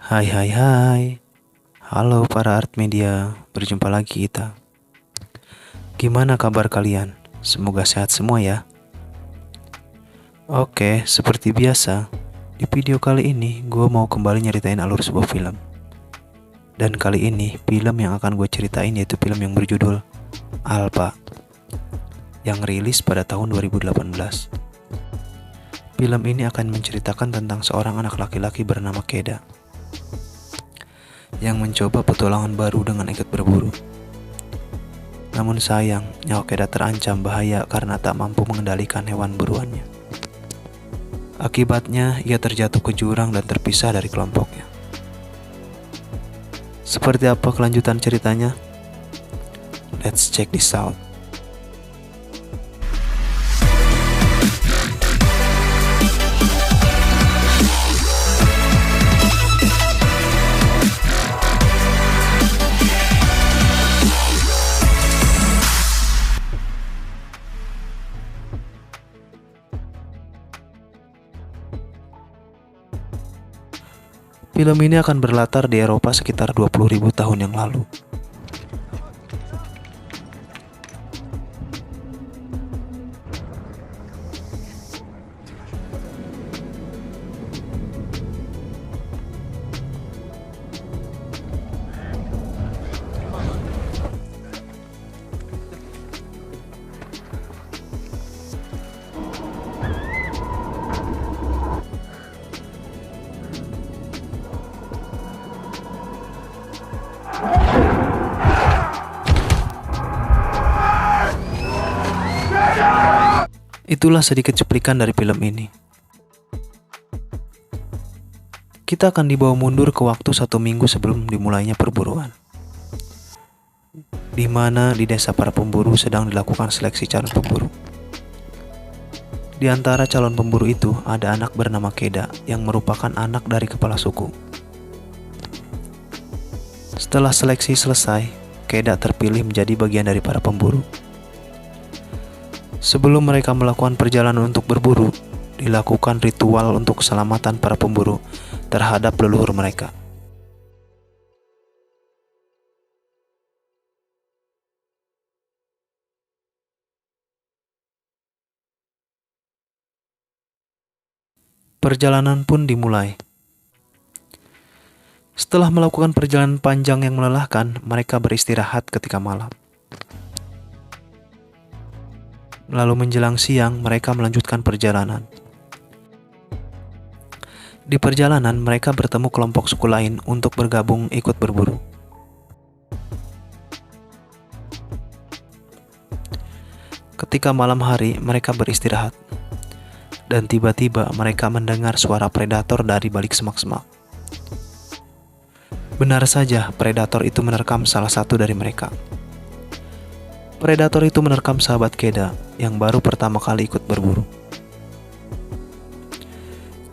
Hai hai hai. Halo para art media, berjumpa lagi kita. Gimana kabar kalian? Semoga sehat semua ya. Oke, seperti biasa, di video kali ini gue mau kembali nyeritain alur sebuah film. Dan kali ini film yang akan gue ceritain yaitu film yang berjudul Alpha, yang rilis pada tahun 2018. Film ini akan menceritakan tentang seorang anak laki-laki bernama Keda yang mencoba petualangan baru dengan ikut berburu. Namun sayang, nyawa Keda terancam bahaya karena tak mampu mengendalikan hewan buruannya. Akibatnya, ia terjatuh ke jurang dan terpisah dari kelompoknya. Seperti apa kelanjutan ceritanya? Let's check this out. Film ini akan berlatar di Eropa sekitar 20.000 tahun yang lalu. Itulah sedikit cuplikan dari film ini. Kita akan dibawa mundur ke waktu 1 minggu sebelum dimulainya perburuan, di mana di desa para pemburu sedang dilakukan seleksi calon pemburu. Di antara calon pemburu itu ada anak bernama Keda yang merupakan anak dari kepala suku. Setelah seleksi selesai, Keda terpilih menjadi bagian dari para pemburu. Sebelum mereka melakukan perjalanan untuk berburu, dilakukan ritual untuk keselamatan para pemburu terhadap leluhur mereka. Perjalanan pun dimulai. Setelah melakukan perjalanan panjang yang melelahkan, mereka beristirahat ketika malam. Lalu menjelang siang, mereka melanjutkan perjalanan. Di perjalanan, mereka bertemu kelompok suku lain untuk bergabung ikut berburu. Ketika malam hari, mereka beristirahat. Dan tiba-tiba mereka mendengar suara predator dari balik semak-semak. Benar saja, predator itu menerkam salah satu dari mereka. Predator itu menerkam sahabat Keda yang baru pertama kali ikut berburu.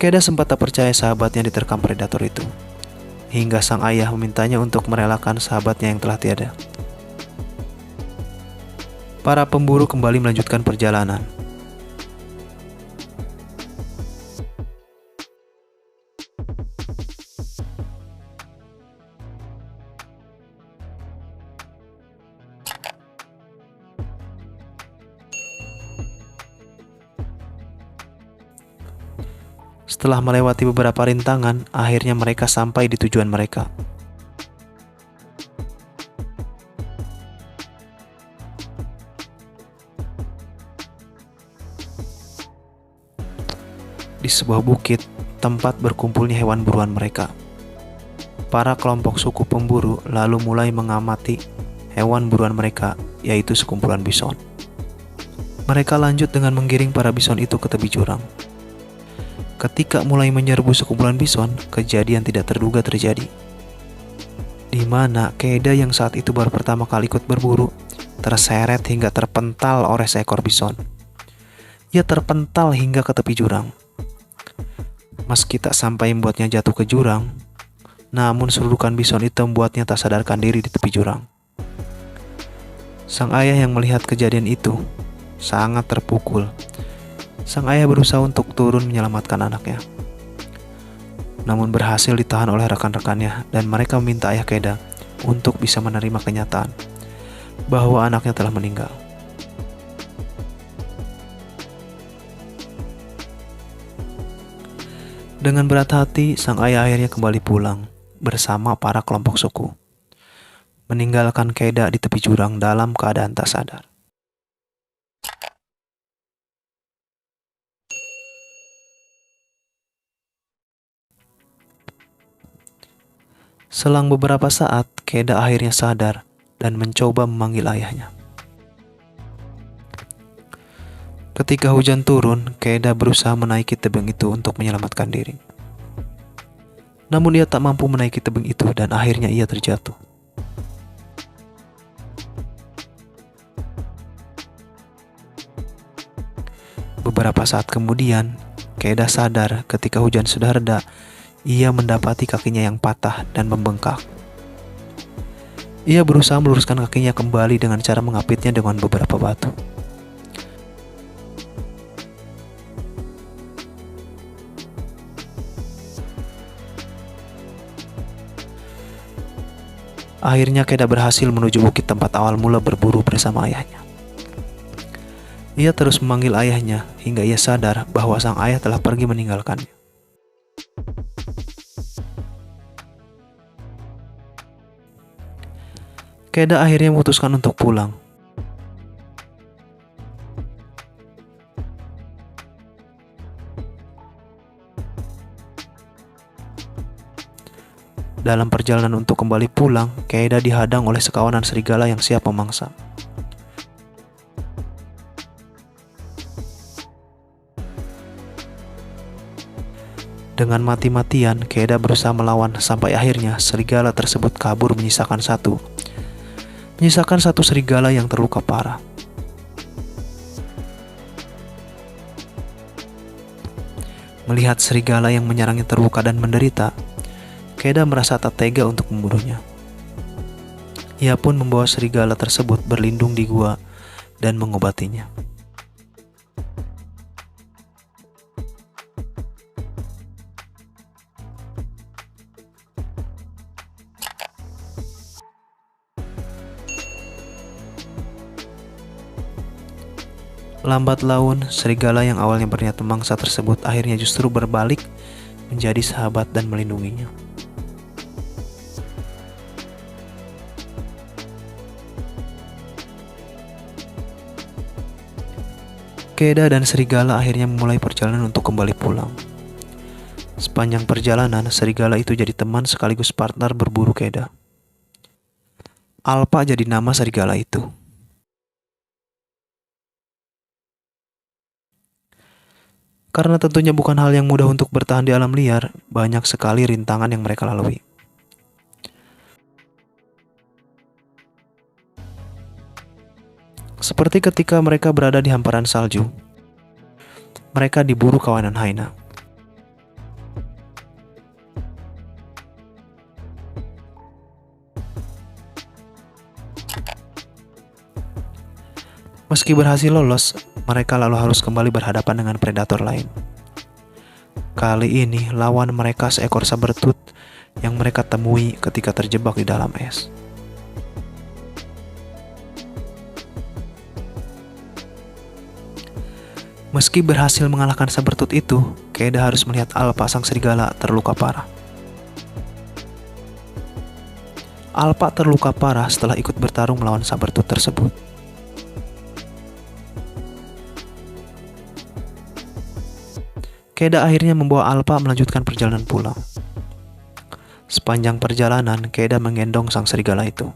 Keda sempat tak percaya sahabatnya diterkam predator itu, hingga sang ayah memintanya untuk merelakan sahabatnya yang telah tiada. Para pemburu kembali melanjutkan perjalanan. Setelah melewati beberapa rintangan, akhirnya mereka sampai di tujuan mereka. Di sebuah bukit, tempat berkumpulnya hewan buruan mereka. Para kelompok suku pemburu lalu mulai mengamati hewan buruan mereka, yaitu sekumpulan bison. Mereka lanjut dengan menggiring para bison itu ke tepi jurang. Ketika mulai menyerbu sekumpulan bison, kejadian tidak terduga terjadi. Di mana Keda yang saat itu baru pertama kali ikut berburu, terseret hingga terpental oleh seekor bison. Ia terpental hingga ke tepi jurang. Meski tak sampai membuatnya jatuh ke jurang, namun serudukan bison itu membuatnya tak sadarkan diri di tepi jurang. Sang ayah yang melihat kejadian itu sangat terpukul. Sang ayah berusaha untuk turun menyelamatkan anaknya. namun berhasil ditahan oleh rekan-rekannya dan mereka meminta ayah Keda untuk bisa menerima kenyataan bahwa anaknya telah meninggal. Dengan berat hati, sang ayah akhirnya kembali pulang bersama para kelompok suku, meninggalkan Keda di tepi jurang dalam keadaan tak sadar. Selang beberapa saat, Keda akhirnya sadar dan mencoba memanggil ayahnya. Ketika hujan turun, Keda berusaha menaiki tebing itu untuk menyelamatkan diri. Namun ia tak mampu menaiki tebing itu dan akhirnya ia terjatuh. Beberapa saat kemudian, Keda sadar ketika hujan sudah reda, ia mendapati kakinya yang patah dan membengkak. Ia berusaha meluruskan kakinya kembali dengan cara mengapitnya dengan beberapa batu. Akhirnya Keda berhasil menuju bukit tempat awal mula berburu bersama ayahnya. Ia terus memanggil ayahnya hingga ia sadar bahwa sang ayah telah pergi meninggalkannya. Keda akhirnya memutuskan untuk pulang. Dalam perjalanan untuk kembali pulang, Keda dihadang oleh sekawanan serigala yang siap memangsa. Dengan mati-matian, Keda berusaha melawan sampai akhirnya serigala tersebut kabur menyisakan satu serigala yang terluka parah. Melihat serigala yang menyerangnya terluka dan menderita, Keda merasa tak tega untuk membunuhnya. Ia pun membawa serigala tersebut berlindung di gua dan mengobatinya. Lambat laun, serigala yang awalnya berniat memangsa tersebut akhirnya justru berbalik menjadi sahabat dan melindunginya. Keda dan serigala akhirnya memulai perjalanan untuk kembali pulang. Sepanjang perjalanan, serigala itu jadi teman sekaligus partner berburu Keda. Alpa jadi nama serigala itu. Karena tentunya bukan hal yang mudah untuk bertahan di alam liar, banyak sekali rintangan yang mereka lalui. Seperti ketika mereka berada di hamparan salju, mereka diburu kawanan hyena. Meski berhasil lolos, mereka lalu harus kembali berhadapan dengan predator lain. Kali ini lawan mereka seekor sabertooth yang mereka temui ketika terjebak di dalam es. Meski berhasil mengalahkan sabertooth itu, Keda harus melihat Alpa sang serigala terluka parah. Alpa terluka parah setelah ikut bertarung melawan sabertooth tersebut. Keda akhirnya membawa Alpa melanjutkan perjalanan pulang. Sepanjang perjalanan, Keda menggendong sang serigala itu.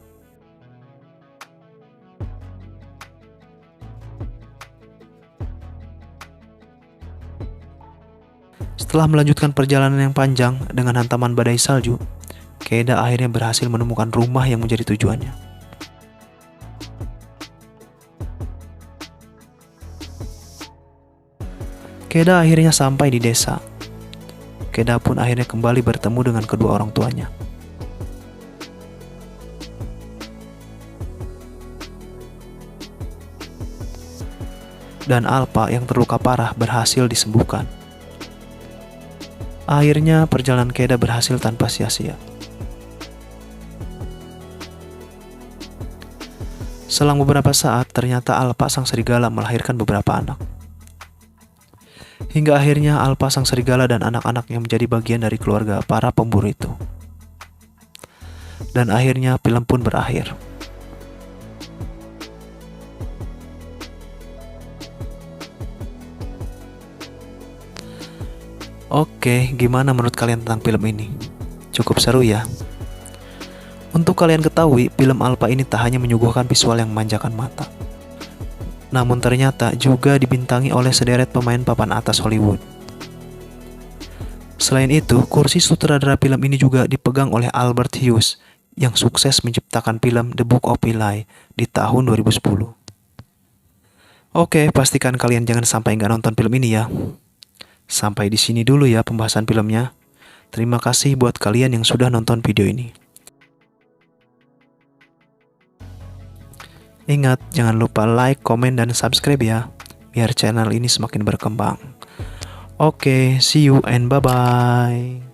Setelah melanjutkan perjalanan yang panjang dengan hantaman badai salju, Keda akhirnya berhasil menemukan rumah yang menjadi tujuannya. Keda akhirnya sampai di desa. Keda pun akhirnya kembali bertemu dengan kedua orang tuanya. Dan Alpa yang terluka parah berhasil disembuhkan. Akhirnya perjalanan Keda berhasil tanpa sia-sia. Selang beberapa saat, ternyata Alpa sang serigala melahirkan beberapa anak. Hingga akhirnya Alpa sang serigala dan anak-anaknya menjadi bagian dari keluarga para pemburu itu. Dan akhirnya film pun berakhir. Oke, gimana menurut kalian tentang film ini? Cukup seru ya? Untuk kalian ketahui, film Alpa ini tak hanya menyuguhkan visual yang memanjakan mata, namun ternyata juga dibintangi oleh sederet pemain papan atas Hollywood. Selain itu, kursi sutradara film ini juga dipegang oleh Albert Hughes yang sukses menciptakan film The Book of Eli di tahun 2010. Oke, pastikan kalian jangan sampai nggak nonton film ini ya. Sampai di sini dulu ya pembahasan filmnya. Terima kasih buat kalian yang sudah nonton video ini. Ingat, jangan lupa like, komen, dan subscribe ya, biar channel ini semakin berkembang. Oke, see you and bye-bye.